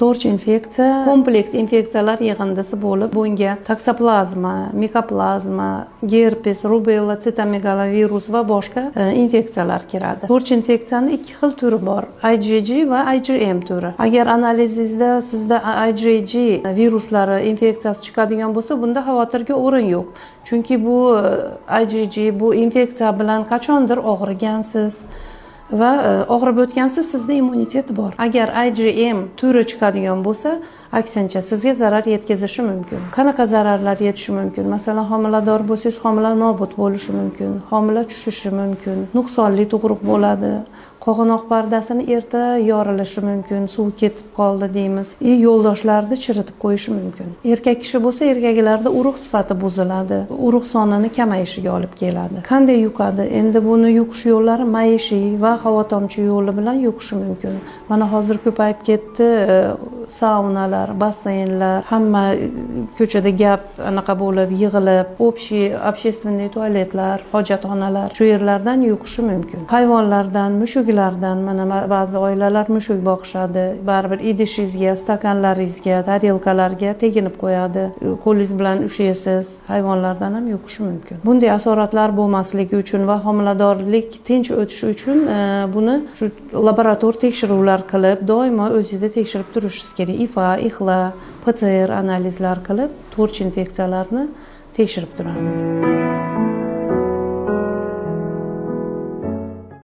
to'rch infeksiya kompleks infeksiyalar yig'indisi bo'lib, bunga taksoplazma, mikoplazma, gerpes, rubella, sitomegalovirus va boshqa infeksiyalar kiradi. To'rch infeksiyani ikki xil turi bor: IgG va IgM turi. Agar analizingizda sizda IgG viruslari infeksiyasi chiqadigan bo'lsa, bunda xavotirga o'rin yo'q. Chunki bu IgG bu infeksiya bilan qachondir og'rigansiz va og'rib o'tgansiz, sizda immunitet bor. Agar IgM turi chiqadigan bo'lsa, aksincha sizga zarar yetkazishi mumkin. Qanaqa zararlar yetishi mumkin? Masalan, homilador bo'lsangiz, homila nobud bo'lishi mumkin, homila tushishi mumkin, nuqsonli tug'ruq bo'ladi, qog'inoq pardasini erta yorilishi mumkin, suv ketib qoldi deymiz. Yo'ldoshlarni chiritib qo'yishi mumkin. Erkak kishi bo'lsa, erkaklarda urug' sifati buziladi, urug' sonini kamayishiga olib keladi. Qanday yuqadi? Endi buni yuqish yo'llari maishiy va havo tomchi yo'li bilan yuqishi mumkin. Mana hozir ko'payib ketdi saunalar, basseynlar, hamma ko'chada gap anaqa bo'lib, yig'ilib, общественный tualetlar, hojatxonalar, shu yerlardan yuqishi mumkin. Hayvonlardan, mushuklardan, mana ba'zi oilalar mushuk boqishadi, baribir idishingizga, stakanlaringizga, tarelkalarga teginib qo'yadi. Qo'lingiz bilan ushlaysiz, hayvonlardan ham yuqishi mumkin. Bunday asoratlar bo'lmasligi uchun va homiladorlik tinch o'tishi uchun buni shu laborator tekshiruvlar qilib, doimo o'zingizda tekshirib turishingiz kerak. IFA, IXLA, PCR analizlar qilib, to'rch infeksiyalarni tekshirib turamiz.